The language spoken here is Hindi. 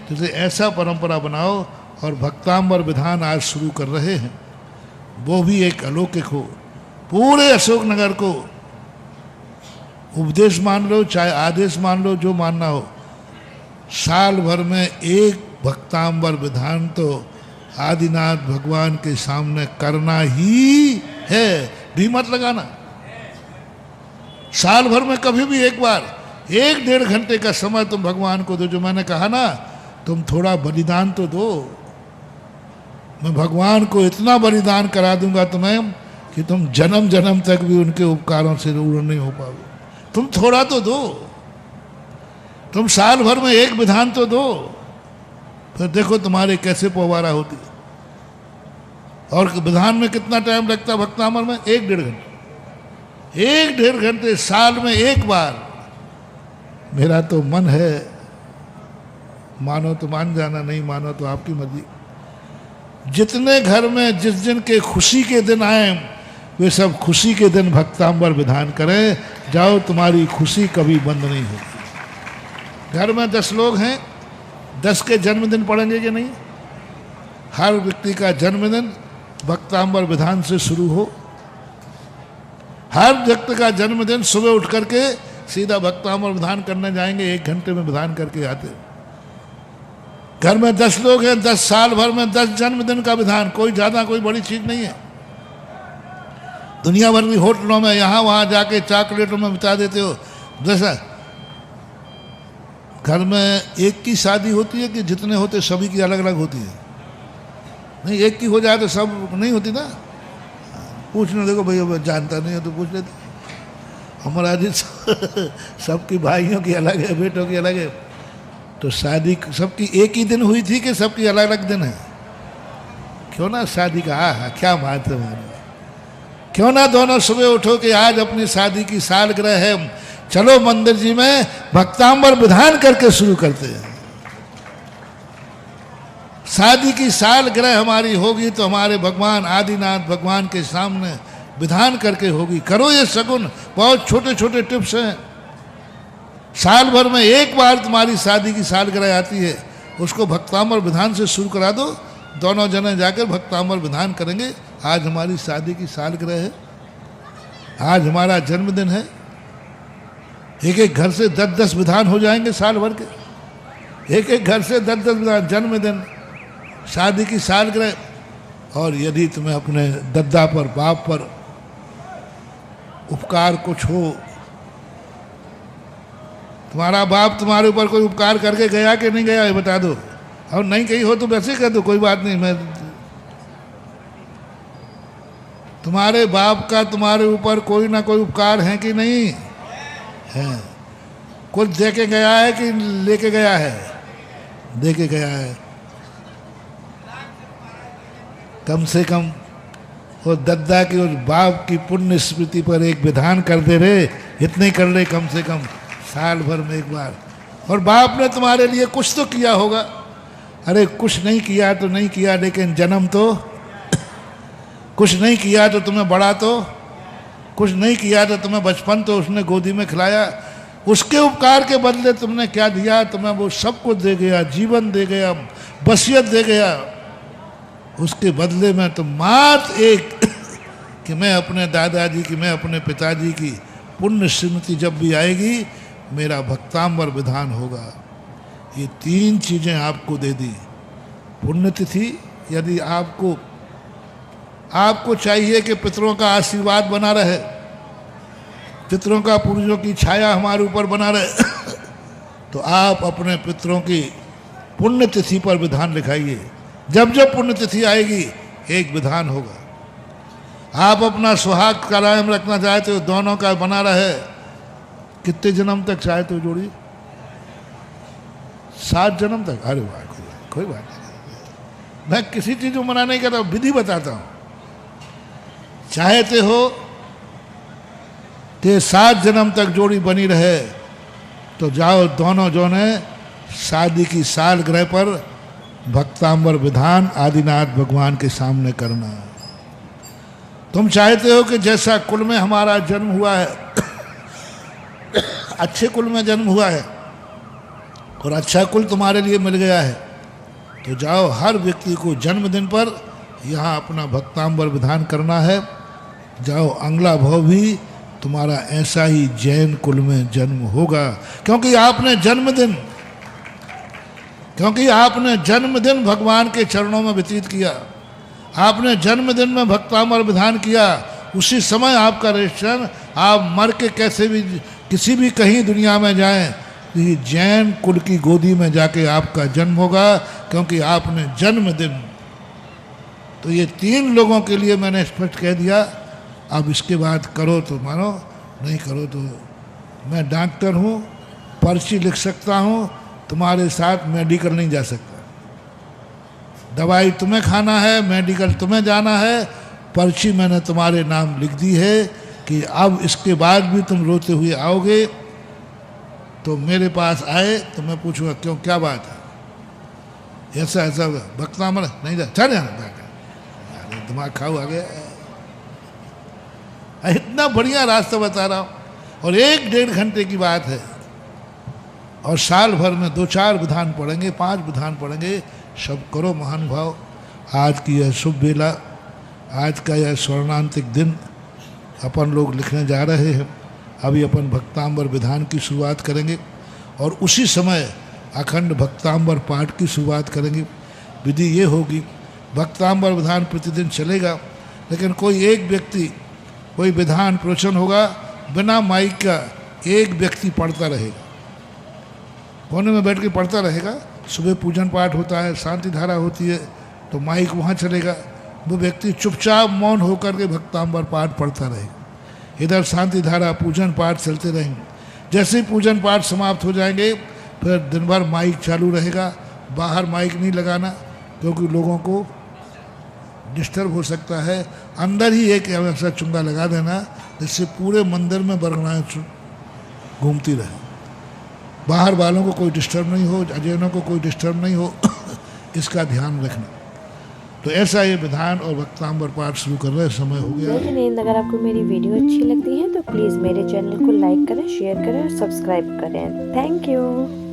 तो ऐसा परंपरा बनाओ। और भक्तांबर विधान आज शुरू कर रहे हैं, वो भी एक अलौकिक हो। पूरे अशोकनगर को उपदेश मान लो चाहे आदेश मान लो, जो मानना हो, साल भर में एक भक्तांबर विधान तो आदिनाथ भगवान के सामने करना ही है। भी मत लगाना, साल भर में कभी भी एक बार 1-1.5 घंटे का समय तुम भगवान को दो। जो मैंने कहा ना, तुम थोड़ा बलिदान तो दो। मैं भगवान को इतना बलिदान करा दूंगा तुम्हें कि तुम जन्म जन्म तक भी उनके उपकारों से दूर नहीं हो पाओगे। तुम थोड़ा तो दो, तुम साल भर में एक विधान तो दो, फिर देखो तुम्हारे कैसे पोवारा होती। और विधान में कितना टाइम लगता है भक्तांबर में? 1-1.5 घंटे। 1-1.5 घंटे साल में एक बार। मेरा तो मन है, मानो तो मान जाना, नहीं मानो तो आपकी मर्जी। जितने घर में जिस दिन के खुशी के दिन आए, वे सब खुशी के दिन भक्तांबर विधान करें। जाओ, तुम्हारी खुशी कभी बंद नहीं होगी। घर में 10 लोग हैं, 10 के जन्मदिन पड़ेंगे कि नहीं? हर व्यक्ति का जन्मदिन भक्तांबर विधान से शुरू हो। हर व्यक्ति का जन्मदिन सुबह उठ करके सीधा भक्तांबर विधान करने जाएंगे, 1 घंटे में विधान करके आते। घर में 10 लोग हैं, 10 साल भर में 10 जन्मदिन का विधान, कोई ज्यादा कोई बड़ी चीज नहीं है। दुनिया भर की होटलों में यहाँ वहाँ जाके चॉकलेटों में बिता देते हो। जैसा घर में एक की शादी होती है कि जितने होते सभी की अलग अलग होती है? नहीं, एक की हो जाए तो सब नहीं होती ना। पूछने देखो भैया, जानता नहीं है तो पूछ लेते। हमारा जी सबकी भाइयों की अलग है, बेटों की अलग है। तो शादी सबकी एक ही दिन हुई थी कि सबकी अलग अलग दिन है? क्यों ना शादी का, हाँ क्या बात है मानो। क्यों ना दोनों सुबह उठो कि आज अपनी शादी की सालगिरह है, चलो मंदिर जी में भक्तांबर विधान करके शुरू करते हैं। शादी की सालगिरह हमारी होगी तो हमारे भगवान आदिनाथ भगवान के सामने विधान करके होगी। करो ये शगुन, बहुत छोटे छोटे टिप्स हैं। साल भर में एक बार तुम्हारी शादी की सालगिरह आती है, उसको भक्तांबर विधान से शुरू करा दो। दोनों जने जाकर भक्तांबर विधान करेंगे। आज हमारी शादी की सालगिरह है, आज हमारा जन्मदिन है। एक एक घर से 10-10 विधान हो जाएंगे साल भर के। एक एक घर से 10-10 विधान, जन्मदिन, शादी की सालगिरह। और यदि तुम्हें अपने दद्दा पर, बाप पर उपकार कुछ हो, तुम्हारा बाप तुम्हारे ऊपर कोई उपकार करके गया कि नहीं गया, ये बता दो। और नहीं कही हो तो वैसे कह दो, कोई बात नहीं। मैं तुम्हारे बाप का तुम्हारे ऊपर कोई ना कोई उपकार है कि नहीं है? कुछ दे के गया है कि लेके गया है? दे के गया है। कम से कम वो दद्दा की और बाप की पुण्य स्मृति पर एक विधान कर दे रे, इतने कर ले कम से कम साल भर में एक बार। और बाप ने तुम्हारे लिए कुछ तो किया होगा। अरे कुछ नहीं किया तो नहीं किया, लेकिन जन्म तो कुछ नहीं किया तो तुम्हें बड़ा, तो कुछ नहीं किया तो तुम्हें बचपन तो उसने गोदी में खिलाया। उसके उपकार के बदले तुमने क्या दिया? तुम्हें वो सब कुछ दे गया, जीवन दे गया, वसीयत दे गया। उसके बदले में तो मात्र एक कि मैं अपने दादाजी की, मैं अपने पिताजी की पुण्य स्मृति जब भी आएगी, मेरा भक्तांबर विधान होगा। ये 3 चीज़ें आपको दे दी। पुण्यतिथि, यदि आपको चाहिए कि पितरों का आशीर्वाद बना रहे, पितरों का, पूर्वजों की छाया हमारे ऊपर बना रहे, तो आप अपने पितरों की पुण्यतिथि पर विधान लिखाइए। जब जब पुण्यतिथि आएगी एक विधान होगा। आप अपना सुहाग कायम रखना चाहते हो, दोनों का बना रहे, कितने जन्म तक चाहते हो जोड़ी? 7 जन्म तक। अरे वाह, कोई बात नहीं। मैं किसी चीज को मना नहीं करता, विधि बताता हूं। चाहते हो कि 7 जन्म तक जोड़ी बनी रहे, तो जाओ दोनों जोने शादी की सालगिरह पर भक्तांबर विधान आदिनाथ भगवान के सामने करना। तुम चाहते हो कि जैसा कुल में हमारा जन्म हुआ है, अच्छे कुल में जन्म हुआ है, और अच्छा कुल तुम्हारे लिए मिल गया है। तो जाओ, हर व्यक्ति को जन्मदिन पर यहाँ अपना भक्तांबर विधान करना है। जाओ, अगला भाव भी तुम्हारा ऐसा ही जैन कुल में जन्म होगा, क्योंकि आपने जन्मदिन भगवान के चरणों में व्यतीत किया, आपने जन्मदिन में भक्तांबर विधान किया। उसी समय आपका रजिस्ट्रेशन, आप मर के कैसे भी किसी भी कहीं दुनिया में जाएं, तो ये जैन कुल की गोदी में जाके आपका जन्म होगा, क्योंकि आपने जन्मदिन। तो ये 3 लोगों के लिए मैंने स्पष्ट कह दिया। अब इसके बाद करो तो मानो, नहीं करो तो मैं डॉक्टर हूँ, पर्ची लिख सकता हूँ, तुम्हारे साथ मेडिकल नहीं जा सकता। दवाई तुम्हें खाना है, मेडिकल तुम्हें जाना है, पर्ची मैंने तुम्हारे नाम लिख दी है कि अब इसके बाद भी तुम रोते हुए आओगे तो मेरे पास आए तो मैं पूछूंगा क्यों, क्या बात है, ऐसा ऐसा भक्तांबर नहीं जा, चल जाना, दिमाग खाओ आ गया। इतना बढ़िया रास्ता बता रहा हूँ, और 1-1.5 घंटे की बात है, और साल भर में 2-4 विधान पढ़ेंगे, 5 विधान पढ़ेंगे। सब करो महानुभाव। आज की यह शुभ बेला, आज का यह स्वर्णांतिक दिन अपन लोग लिखने जा रहे हैं। अभी अपन भक्तांबर विधान की शुरुआत करेंगे, और उसी समय अखंड भक्तांबर पाठ की शुरुआत करेंगे। विधि ये होगी, भक्तांबर विधान प्रतिदिन चलेगा, लेकिन कोई एक व्यक्ति कोई विधान प्रवचन होगा, बिना माइक का एक व्यक्ति पढ़ता रहेगा, कोने में बैठ के पढ़ता रहेगा। सुबह पूजन पाठ होता है, शांति धारा होती है, तो माइक वहाँ चलेगा, वो व्यक्ति चुपचाप मौन होकर के भक्तांबर पाठ पढ़ता रहेगा। इधर शांति धारा पूजन पाठ चलते रहेंगे। जैसे ही पूजन पाठ समाप्त हो जाएंगे, फिर दिन भर माइक चालू रहेगा। बाहर माइक नहीं लगाना, क्योंकि लोगों को डिस्टर्ब हो सकता है। अंदर ही एक ऐसा चुंगा लगा देना जिससे पूरे मंदिर में बरगड़ाएँ घूमती रहे, बाहर वालों को कोई डिस्टर्ब नहीं हो, अजैनों को कोई डिस्टर्ब नहीं हो। इसका ध्यान रखना। तो ऐसा ये विधान और भक्तांबर पाठ शुरू कर रहे, समय हो गया। लेकिन अगर आपको मेरी वीडियो अच्छी लगती है तो प्लीज़ मेरे चैनल को लाइक करें, शेयर करें और सब्सक्राइब करें। Thank you.